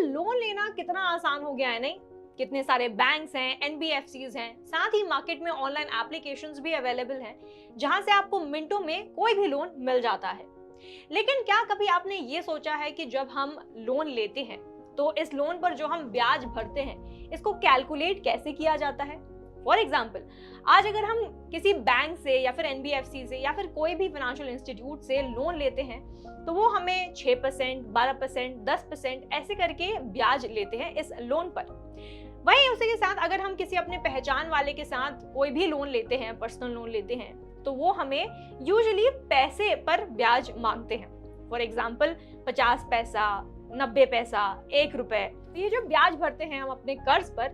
Loan लेना कितना आसान हो गया है, नहीं? कितने सारे बैंक्स हैं, एनबीएफसीज हैं, साथ ही मार्केट में ऑनलाइन एप्लीकेशंस भी अवेलेबल हैं जहां से आपको मिनटों में कोई भी लोन मिल जाता है। लेकिन क्या कभी आपने ये सोचा है कि जब हम लोन लेते हैं तो इस लोन पर जो हम ब्याज भरते हैं इसको कैलकुलेट कैसे किया जाता है? फॉर एग्जाम्पल, आज अगर हम किसी बैंक से या फिर एनबीएफसी से या फिर कोई भी फाइनेंशियल इंस्टीट्यूट से लोन लेते हैं तो वो हमें 6%, 12%, 10% ऐसे करके ब्याज लेते हैं इस लोन पर। वहीं उसी के साथ अगर हम किसी अपने पहचान वाले के साथ कोई भी लोन लेते हैं, पर्सनल लोन लेते हैं, तो वो हमें यूजुअली पैसे पर ब्याज मांगते हैं। फॉर एग्जाम्पल 50 पैसा, 90 पैसा, 1 रुपए। तो ये जो ब्याज भरते हैं हम अपने कर्ज पर,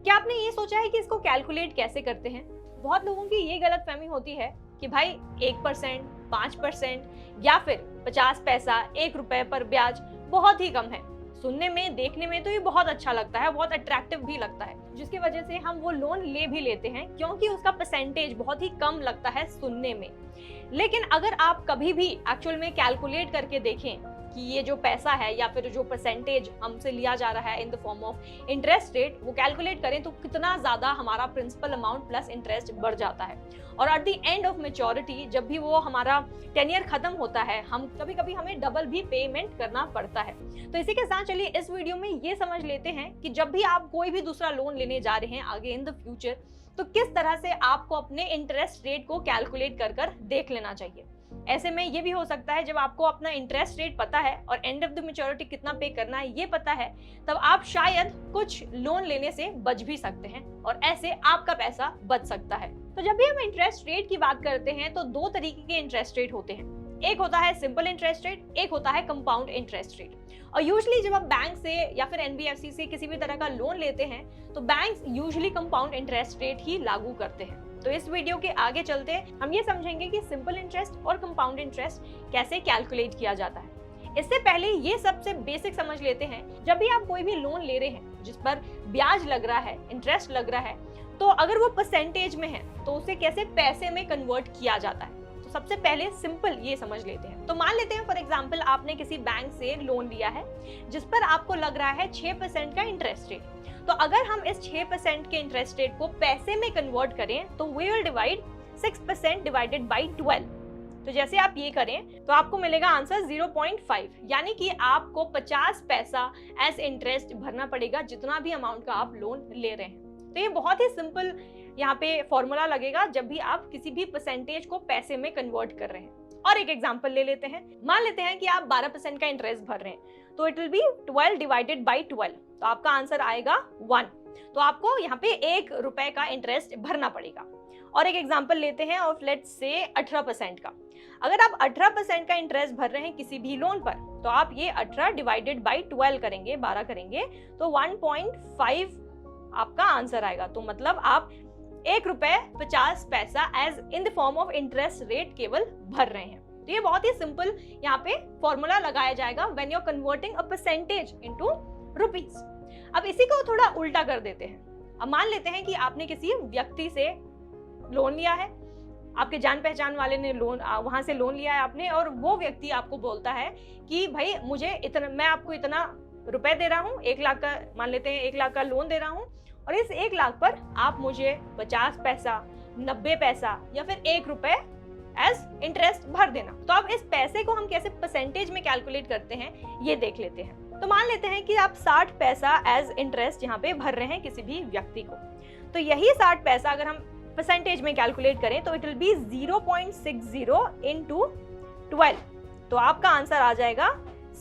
क्या आपने ये सोचा है कि इसको कैलकुलेट कैसे करते हैं? बहुत लोगों की ये गलतफहमी होती है कि भाई 1%, 5% या फिर 50 पैसा, 1 रुपए पर ब्याज बहुत ही कम है। सुनने में, देखने में तो ये बहुत अच्छा लगता है, बहुत अट्रैक्टिव भी लगता है, जिसकी वजह से हम वो लोन ले भी लेते हैं क्योंकि उसका परसेंटेज बहुत ही कम लगता है सुनने में। लेकिन अगर आप कभी भी एक्चुअल में कैलकुलेट करके देखें कि ये जो पैसा है या फिर जो परसेंटेज हमसे लिया जा रहा है इन the form of interest rate, वो कैलकुलेट करें तो कितना ज्यादा हमारा प्रिंसिपल अमाउंट प्लस इंटरेस्ट बढ़ जाता है। और at the end of maturity, जब भी वो हमारा टेन्योर खत्म होता है, हम कभी हमें डबल भी पेमेंट करना पड़ता है। तो इसी के साथ चलिए इस वीडियो में ये समझ लेते हैं कि जब भी आप कोई भी दूसरा लोन लेने जा रहे हैं आगे इन द फ्यूचर, तो किस तरह से आपको अपने इंटरेस्ट रेट को कैलकुलेट कर देख लेना चाहिए। ऐसे में ये भी हो सकता है जब आपको अपना इंटरेस्ट रेट पता है और एंड ऑफ द मैच्योरिटी कितना पे करना है ये पता है, तब आप शायद कुछ लोन लेने से बच भी सकते हैं और ऐसे आपका पैसा बच सकता है। तो जब भी हम इंटरेस्ट रेट की बात करते हैं तो दो तरीके के इंटरेस्ट रेट होते हैं। एक होता है सिंपल इंटरेस्ट रेट, एक होता है कंपाउंड इंटरेस्ट रेट। और यूजुअली जब आप बैंक से या फिर एनबीएफसी से किसी भी तरह का लोन लेते हैं तो banks usually compound interest rate ही लागू करते हैं। तो इस वीडियो के आगे चलते हम ये समझेंगे कि सिंपल इंटरेस्ट और कंपाउंड इंटरेस्ट कैसे कैलकुलेट किया जाता है। इससे पहले ये सबसे बेसिक समझ लेते हैं, जब भी आप कोई भी लोन ले रहे हैं जिस पर ब्याज लग रहा है, इंटरेस्ट लग रहा है, तो अगर वो परसेंटेज में है तो उसे कैसे पैसे में कन्वर्ट किया जाता है। तो सबसे पहले सिंपल ये समझ लेते हैं। तो मान लेते हैं फॉर एग्जांपल आपने किसी बैंक से लोन लिया है जिस पर आपको लग रहा है 6% का इंटरेस्ट रेट। तो अगर हम इस 6% के इंटरेस्ट रेट को पैसे में कन्वर्ट करें तो we will divide 6% divided by 12। तो जैसे आप ये करें तो आपको मिलेगा आंसर 0.5, यानी कि आपको 50 पैसा एज इंटरेस्ट भरना पड़ेगा जितना भी अमाउंट का आप लोन ले रहे हैं। तो ये बहुत ही सिंपल यहाँ पे फॉर्मूला लगेगा जब भी आप किसी भी परसेंटेज को पैसे में कन्वर्ट कर रहे हैं। और एक एग्जांपल ले लेते हैं। मान लेते हैं कि आप 12% का इंटरेस्ट भर रहे हैं, तो it will be 12 divided by 12, तो आपका आंसर आएगा 1। तो आपको यहाँ पे 1 रुपए का इंटरेस्ट भरना पड़ेगा। और एक एग्जांपल लेते हैं ऑफ लेट्स से 18% का। अगर आप 18% का इंटरेस्ट भर रहे हैं किसी भी लोन पर, तो आप ये 18 डिवाइडेड बाई 12 करेंगे, 12 करेंगे, तो 1.5 आपका आंसर आएगा। तो मतलब आप 1 रुपए 50 पैसा as in the form of interest rate केवल भर रहे हैं। तो ये बहुत ही सिंपल यहाँ पे फॉर्मूला लगाया जाएगा when you are converting a percentage into rupees. अब इसी को थोड़ा उल्टा कर देते हैं। अब मान लेते हैं कि आपने किसी व्यक्ति से लोन लिया है, आपके जान पहचान वाले ने लोन वहां से लोन लिया है आपने, और वो व्यक्ति आपको बोलता है कि भाई मुझे इतना, मैं आपको इतना रुपए दे रहा हूँ, 1 लाख का, मान लेते हैं 1 लाख का लोन दे रहा हूँ, और इस 1 लाख पर आप मुझे 50 पैसा, 90 पैसा या फिर 1 रुपए एज इंटरेस्ट भर देना। तो अब इस पैसे को हम कैसे परसेंटेज में कैलकुलेट करते हैं ये देख लेते हैं। तो मान लेते हैं कि आप 60 पैसा एज इंटरेस्ट यहाँ पे भर रहे हैं किसी भी व्यक्ति को। तो यही 60 पैसा अगर हम परसेंटेज में कैलकुलेट करें तो इट विल बी 0.60 इंटू 12, तो आपका आंसर आ जाएगा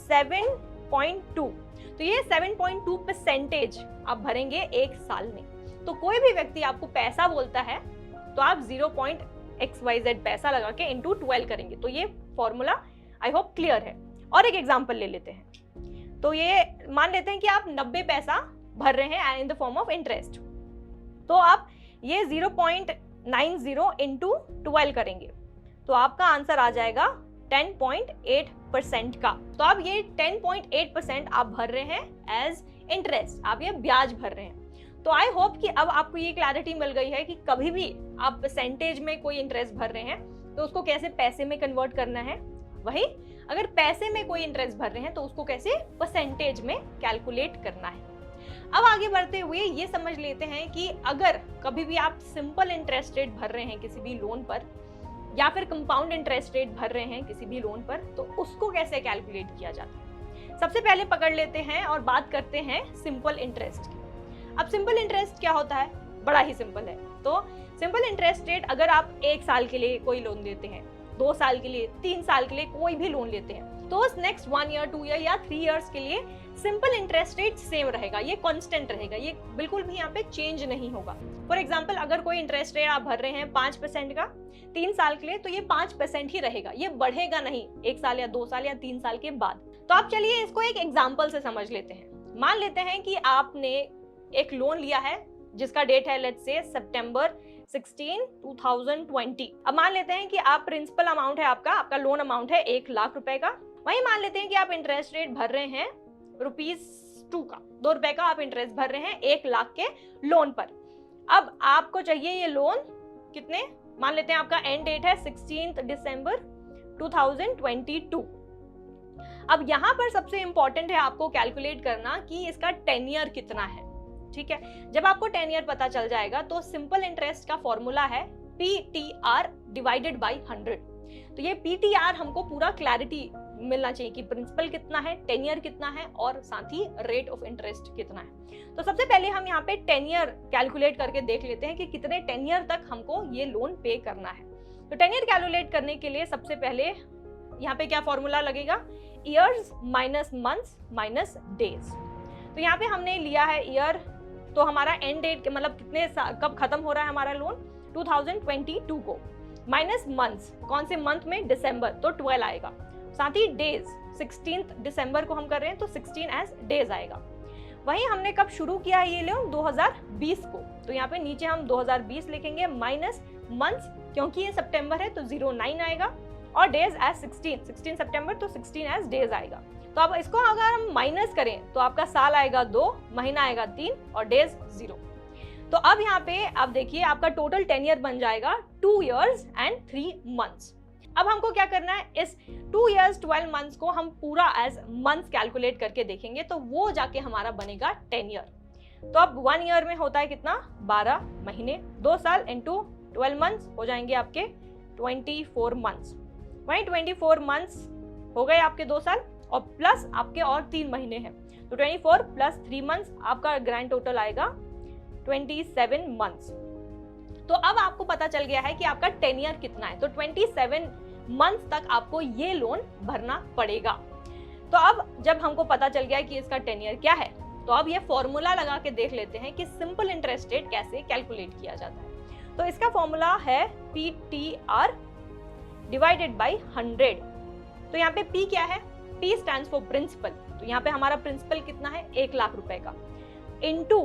7.2। तो ये 7.2% आप भरेंगे 1 साल में। तो कोई भी व्यक्ति आपको पैसा बोलता है तो आप 0.xyz पैसा लगा के इंटू 12 करेंगे। तो ये फॉर्मूला आई होप क्लियर है। और एक एग्जांपल ले लेते हैं। तो ये मान लेते हैं कि आप 90 पैसा भर रहे हैं इन द फॉर्म ऑफ इंटरेस्ट, तो आप ये 0.90 इंटू 12 करेंगे, तो आपका आंसर आ जाएगा 10.8% का। तो अब ये 10.8% आप भर रहे हैं एज इंटरेस्ट, आप ये ब्याज भर रहे हैं। तो आई होप कि अब आपको ये क्लैरिटी मिल गई है कि कभी भी आप परसेंटेज में कोई इंटरेस्ट भर रहे हैं तो उसको कैसे पैसे में कन्वर्ट करना है। वही अगर पैसे में कोई इंटरेस्ट भर रहे हैं तो उसको कैसे परसेंटेज में कैलकुलेट करना है। अब आगे बढ़ते हुए ये समझ लेते हैं कि अगर कभी भी आप सिंपल इंटरेस्ट रेट भर रहे हैं किसी भी लोन पर या फिर कंपाउंड इंटरेस्ट रेट भर रहे हैं किसी भी लोन पर, तो उसको कैसे कैलकुलेट किया जाता है। सबसे पहले पकड़ लेते हैं और बात करते हैं सिंपल इंटरेस्ट की। अब सिंपल इंटरेस्ट क्या होता है, बड़ा ही सिंपल है। तो सिंपल इंटरेस्ट रेट अगर आप 1 साल के लिए कोई लोन देते हैं, 2 साल के लिए, 3 साल के लिए कोई भी लोन लेते हैं, तो उस नेक्स्ट 1 ईयर, 2 ईयर या 3 इयर्स के लिए सिंपल इंटरेस्ट रेट सेम रहेगा, ये कांस्टेंट रहेगा, ये बिल्कुल भी यहाँ पे चेंज नहीं होगा। फॉर एग्जांपल अगर कोई इंटरेस्ट रेट आप भर रहे हैं 5% का 3 साल के लिए, तो ये 5% ही रहेगा, ये बढ़ेगा नहीं 1 साल या 2 साल या 3 साल के बाद। तो आप चलिए इसको एक एग्जाम्पल से समझ लेते हैं। मान लेते हैं कि आपने एक लोन लिया है जिसका डेट है लेट्स से सितंबर 16, 2020। अब मान लेते हैं कि आप प्रिंसिपल अमाउंट है आपका लोन अमाउंट है 1 लाख रुपए का। वहीं मान लेते हैं कि आप इंटरेस्ट रेट भर रहे हैं ₹2 का, ₹2 का आप इंटरेस्ट भर रहे हैं 1 लाख के लोन पर। अब आपको चाहिए ये लोन कितने, मान लेते हैं आपका एंड डेट है 16 दिसंबर 2022। अब यहाँ पर सबसे इंपॉर्टेंट है आपको कैलकुलेट करना कि इसका टेन्योर कितना है। ठीक है, जब आपको टेन्योर पता चल जाएगा तो सिंपल इंटरेस्ट का फॉर्मूला है PTR डिवाइडेड बाई 100। तो ये PTR हमको पूरा क्लैरिटी मिलना चाहिए कि प्रिंसिपल कितना है, टेन्योर कितना है और साथ ही रेट ऑफ इंटरेस्ट कितना है। तो सबसे पहले हम यहाँ पे टेन्योर कैलकुलेट करके देख लेते हैं कि कितने टेन्योर तक हमको ये लोन पे करना है। तो टेन्योर कैलकुलेट करने के लिए सबसे पहले यहाँ पे क्या फॉर्मूला लगेगा, years minus months minus days. तो यहाँ पे हमने लिया है ईयर, तो हमारा एंड डेट मतलब कितने कब खत्म हो रहा है हमारा लोन 2022 को, माइनस मंथ्स, कौन से मंथ में, दिसंबर, तो 12 आएगा। साथ ही डेज 16 दिसंबर को हम कर रहे हैं तो 16 एज डेज आएगा। वहीं हमने कब शुरू किया है ये लोन 2020 को, तो यहाँ पे नीचे हम 2020 लिखेंगे माइनस मंथ्स, क्योंकि ये सितंबर है तो 09 आएगा, और डेज एज 16 सितंबर तो 16 एज डेज आएगा। तो अब इसको अगर हम माइनस करें तो आपका साल आएगा 2, महीना आएगा 3 और डेज 0। तो अब यहाँ पे आप देखिए आपका टोटल टेन्योर बन जाएगा 2 इयर्स एंड 3 मंथ्स। अब हमको क्या करना है, इस 2 इयर्स 12 मंथ्स को हम पूरा एज मंथ्स कैलकुलेट करके देखेंगे, तो वो जाके हमारा बनेगा टेन्योर। तो अब 1 ईयर में होता है कितना, 12 महीने, 2 साल इंटू 12 मंथ्स हो जाएंगे आपके 24 मंथ्स। वहीं 24 मंथ्स हो गए आपके 2 साल और प्लस आपके और 3 महीने हैं, तो 24 प्लस 3 मंथ्स आपका ग्रैंड टोटल आएगा 27 मंथ्स। तो अब आपको पता चल गया है कि आपका टेन्योर कितना है, तो 27 मंथ्स तक आपको ये लोन भरना पड़ेगा। तो अब जब हमको पता चल गया है कि इसका टेन्योर क्या है, तो अब ये फॉर्मूला लगा के देख लेते हैं कि सिंपल इंटरेस्ट रेट कैसे कैलकुलेट किया जाता है। तो इसका फॉर्मूला है PTR डिवाइडेड बाई 100। तो यहाँ पे P क्या है, P स्टैंड्स फॉर प्रिंसिपल, तो यहाँ पे हमारा प्रिंसिपल कितना है 1 लाख रुपए का, इनटू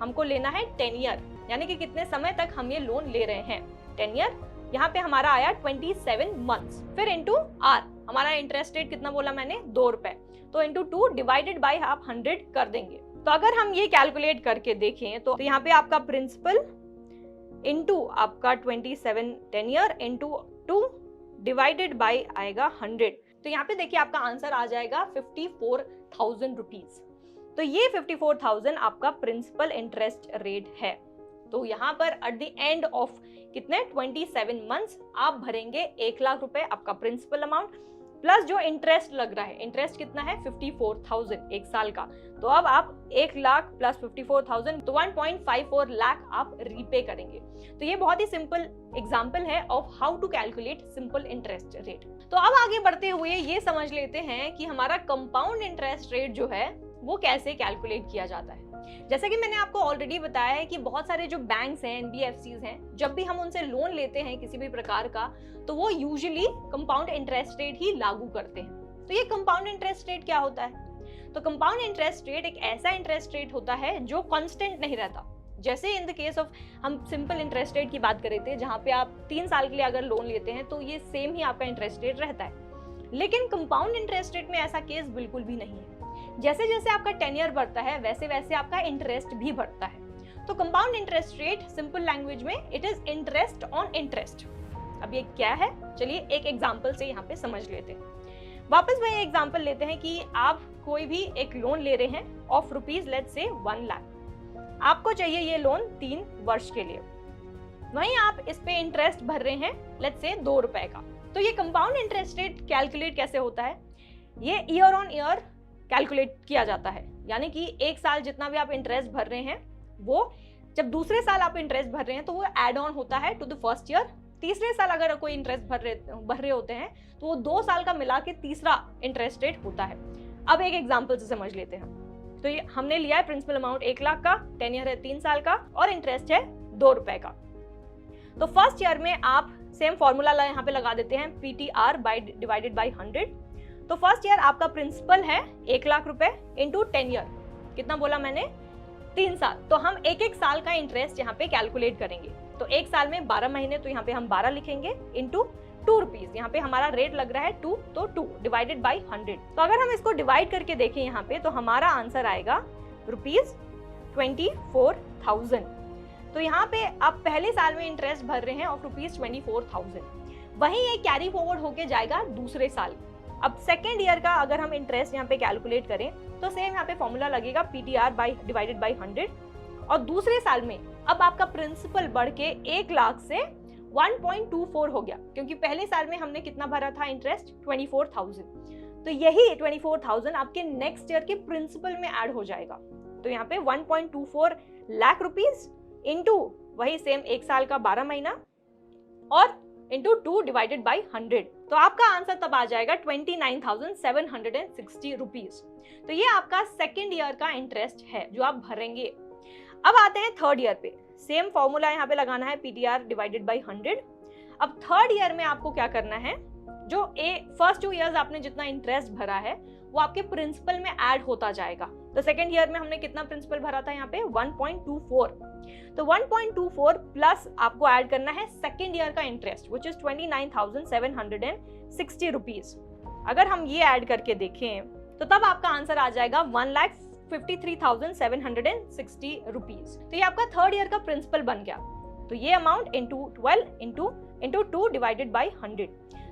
हमको लेना है टेन्योर, यानी कि कितने समय तक हम ये लोन ले रहे हैं। टेन्योर यहाँ पे हमारा आया 27 मंथ्स, फिर इनटू R, हमारा इंटरेस्ट रेट कितना बोला मैंने, ₹2, तो इनटू 2 डिवाइडेड बाय आप 100 कर देंगे। तो अगर हम ये कैलकुलेट करके देखें तो यहाँ पे आपका प्रिंसिपल इनटू आपका 27 टेन्योर इनटू 2 डिवाइडेड बाय आएगा 100। तो यहाँ पे देखिए आपका आंसर आ जाएगा 54,000 रुपीज। तो ये 54,000 आपका प्रिंसिपल इंटरेस्ट रेट है। तो यहाँ पर एट द एंड ऑफ कितने 27 मंथ्स आप भरेंगे 1 लाख रुपए आपका प्रिंसिपल अमाउंट, प्लस जो इंटरेस्ट लग रहा है, इंटरेस्ट कितना है 54,000 1 साल का। तो अब आप 1 लाख प्लस 54,000 तो 1.54 लाख आप रीपे करेंगे। तो ये बहुत ही सिंपल एग्जांपल है of how to calculate simple interest rate. तो अब आगे बढ़ते हुए ये समझ लेते हैं कि हमारा कंपाउंड इंटरेस्ट रेट जो है वो कैसे कैलकुलेट किया जाता है। जैसे कि मैंने आपको ऑलरेडी बताया है कि बहुत सारे जो बैंक्स हैं, एनबीएफसीज हैं, जब भी हम उनसे लोन लेते हैं किसी भी प्रकार का, तो वो यूजुअली कंपाउंड इंटरेस्ट रेट ही लागू करते हैं। तो ये कंपाउंड इंटरेस्ट रेट क्या होता है? तो कंपाउंड इंटरेस्ट रेट एक ऐसा इंटरेस्ट रेट होता है जो कांस्टेंट नहीं रहता। जैसे इन द केस ऑफ हम सिंपल इंटरेस्ट रेट की बात कर रहे थे, जहां पे आप 3 साल के लिए अगर लोन लेते हैं तो ये सेम ही आपका इंटरेस्ट रेट रहता है। लेकिन कंपाउंड इंटरेस्ट रेट में ऐसा केस बिल्कुल भी नहीं है। जैसे जैसे आपका टेन्योर बढ़ता है वैसे वैसे आपका इंटरेस्ट भी बढ़ता है। तो compound interest rate simple language में it is interest on interest. अब ये क्या है, चलिए एक एग्जांपल से यहाँ पे समझ लेते हैं। वापस वही एग्जांपल लेते हैं कि आप कोई भी एक लोन ले रहे हैं of rupees let's say 1 lakh. आपको चाहिए ये लोन 3 वर्ष के लिए, वहीं आप इस पे इंटरेस्ट भर रहे हैं लेट्स से 2 रुपए का। तो ये कंपाउंड इंटरेस्ट रेट कैलकुलेट कैसे होता है? ये ईयर ऑन ईयर कैलकुलेट किया जाता है, यानी कि एक साल जितना भी आप इंटरेस्ट भर रहे हैं वो जब दूसरे साल आप इंटरेस्ट भर रहे हैं तो वो एड ऑन होता है टू द फर्स्ट ईयर। तीसरे साल अगर कोई इंटरेस्ट भर रहे होते हैं तो वो 2 साल का मिला के तीसरा इंटरेस्ट रेट होता है। अब एक एग्जांपल से समझ लेते हैं। तो ये हमने लिया है प्रिंसिपल अमाउंट 1 लाख का, टेन्योर है 3 साल का और इंटरेस्ट है 2 रुपए का। तो फर्स्ट ईयर में आप सेम फॉर्मूला यहाँ पे लगा देते हैं, PTR डिवाइडेड बाई 100। तो फर्स्ट ईयर आपका प्रिंसिपल है 1 लाख रुपए इंटू 10 ईयर, कितना बोला मैंने? 3 साल। तो हम एक एक साल का इंटरेस्ट यहाँ पे कैलकुलेट करेंगे। तो एक साल में 12 महीने, तो यहाँ पे हम 12 लिखेंगे इंटू 2 रुपीज। यहाँ पे हमारा रेट लग रहा है 2, तो 2 डिवाइडेड बाई 100। तो अगर हम इसको डिवाइड करके देखें यहाँ पे तो हमारा आंसर आएगा ₹24,000। तो यहाँ पे आप पहले साल में इंटरेस्ट भर रहे हैं ऑफ ₹24,000, वहीं ये कैरी फॉरवर्ड होके जाएगा दूसरे साल। अब सेकेंड ईयर का अगर हम इंटरेस्ट यहाँ पे कैलकुलेट करें तो सेम यहाँ पे फॉर्मूला लगेगा PTR डिवाइडेड बाई 100। और दूसरे साल में अब आपका प्रिंसिपल बढ़ के 1 लाख से 1.24 हो गया, क्योंकि पहले साल में हमने कितना भरा था इंटरेस्ट? 24,000। तो यही 24,000 आपके नेक्स्ट ईयर के प्रिंसिपल में ऐड हो जाएगा। तो यहाँ पे 1.24 लाख रुपीज इंटू वही सेम एक साल का 12 महीना और इंटू 2 डिवाइडेड बाई 100। तो आपका आंसर तब आ जाएगा 29,760 रुपीज। तो ये आपका सेकेंड ईयर का इंटरेस्ट है जो आप भरेंगे। अब आते हैं थर्ड ईयर पे। सेम फॉर्मूला यहाँ पे लगाना है, PTR डिवाइडेड बाई 100। अब थर्ड ईयर में आपको क्या करना है? जो फर्स्ट 2 इयर्स आपने जितना इंटरेस्ट भरा है वो आपके प्रिंसिपल में ऐड होता जाएगा। तो सेकेंड ईयर में हमने कितना प्रिंसिपल भरा था यहाँ पे? 1.24। तो 1.24 प्लस आपको ऐड करना है सेकेंड ईयर का इंटरेस्ट विच इज 29,760 रुपीज। अगर हम ये ऐड करके देखें तो तब आपका आंसर आ जाएगा 1,53,760 रुपीज। तो ये आपका थर्ड ईयर का प्रिंसिपल बन गया। तो ये amount into 12 into 2 divided by 100।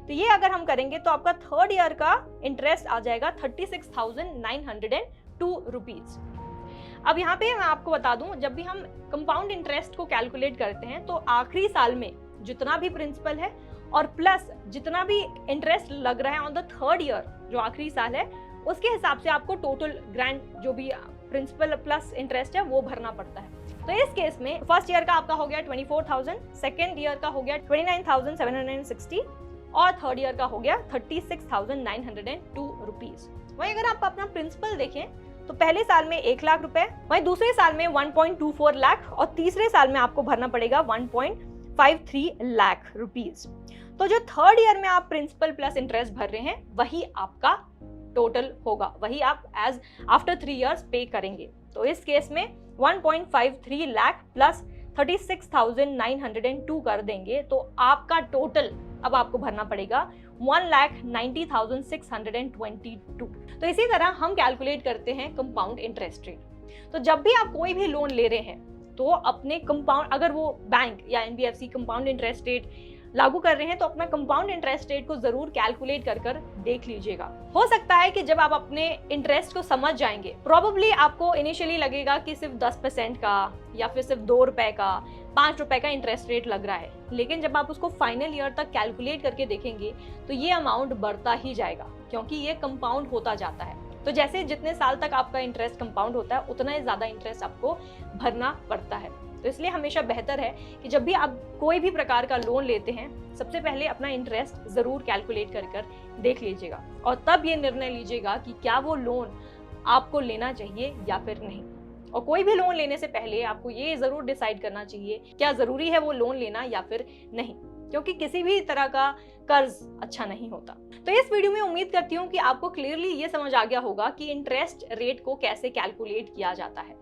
तो ये अगर हम करेंगे तो आपका थर्ड ईयर का इंटरेस्ट आ जाएगा 36,902 रुपीज। अब यहाँ पे मैं आपको बता दूं, जब भी हम कंपाउंड इंटरेस्ट को कैलकुलेट करते हैं तो आखिरी साल में जितना भी प्रिंसिपल है और प्लस जितना भी इंटरेस्ट लग रहा है ऑन द थर्ड ईयर जो आखिरी साल है, उसके हिसाब से आपको टोटल ग्रांट जो भी प्रिंसिपल प्लस इंटरेस्ट है वो भरना पड़ता है। तो इस केस में फर्स्ट ईयर का आपका हो गया 24,000, सेकेंड ईयर का हो गया 29,760 और थर्ड ईयर का हो गया 36,902 रुपीज। वहीं अगर आप अपना प्रिंसिपल देखें तो पहले साल में 1 लाख रुपए, वहीं दूसरे साल में 1.24 लाख और तीसरे साल में आपको भरना पड़ेगा 1.53 लाख रुपीज। तो जो थर्ड ईयर में आप प्रिंसिपल प्लस इंटरेस्ट भर रहे हैं वही आपका टोटल होगा, वही आप एज आफ्टर 3 इयर्स पे करेंगे। तो इस केस में 1.53 लाख प्लस 36,902 कर देंगे तो आपका टोटल अब आपको भरना पड़ेगा 1,90,622। तो इसी तरह हम कैलकुलेट करते हैं कंपाउंड इंटरेस्ट रेट। तो जब भी आप कोई भी लोन ले रहे हैं तो अपने कंपाउंड, अगर वो बैंक या NBFC कंपाउंड इंटरेस्ट रेट लागू कर रहे हैं तो अपना कंपाउंड इंटरेस्ट रेट को जरूर कैलकुलेट कर देख लीजिएगा। हो सकता है कि जब आप अपने इंटरेस्ट को समझ जाएंगे, प्रोबेबली आपको इनिशियली लगेगा कि सिर्फ 10% का या फिर सिर्फ 2 रुपए का, 5 रुपए का इंटरेस्ट रेट लग रहा है, लेकिन जब आप उसको फाइनल ईयर तक कैलकुलेट करके देखेंगे तो ये अमाउंट बढ़ता ही जाएगा, क्योंकि ये कंपाउंड होता जाता है। तो जैसे जितने साल तक आपका इंटरेस्ट कंपाउंड होता है उतना ही ज्यादा इंटरेस्ट आपको भरना पड़ता है। तो इसलिए हमेशा बेहतर है कि जब भी आप कोई भी प्रकार का लोन लेते हैं सबसे पहले अपना इंटरेस्ट जरूर कैलकुलेट कर देख लीजिएगा और तब ये निर्णय लीजिएगा कि क्या वो लोन आपको लेना चाहिए या फिर नहीं। और कोई भी लोन लेने से पहले आपको ये जरूर डिसाइड करना चाहिए क्या जरूरी है वो लोन लेना या फिर नहीं, क्योंकि किसी भी तरह का कर्ज अच्छा नहीं होता। तो इस वीडियो में उम्मीद करती हूँ कि आपको क्लियरली ये समझ आ गया होगा कि इंटरेस्ट रेट को कैसे कैलकुलेट किया जाता है।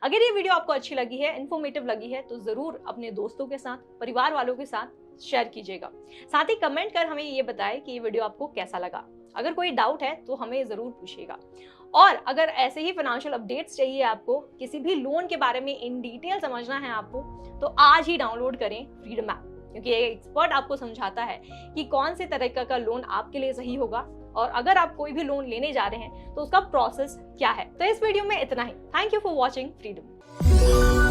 अगर ये वीडियो आपको अच्छी लगी है, इन्फॉर्मेटिव लगी है, तो जरूर अपने दोस्तों के साथ, परिवार वालों के साथ शेयर कीजिएगा। साथ ही कमेंट कर हमें ये बताएं कि ये वीडियो आपको कैसा लगा। अगर कोई डाउट है तो हमें जरूर पूछिएगा। और अगर ऐसे ही फाइनेंशियल अपडेट्स चाहिए आपको, किसी भी लोन के बारे में इन डिटेल समझना है आपको, तो आज ही डाउनलोड करें फ्रीडम ऐप, क्योंकि एक एक्सपर्ट आपको समझाता है कि कौन से तरीके का लोन आपके लिए सही होगा और अगर आप कोई भी लोन लेने जा रहे हैं तो उसका प्रोसेस क्या है। तो इस वीडियो में इतना ही। Thank you for watching freedom.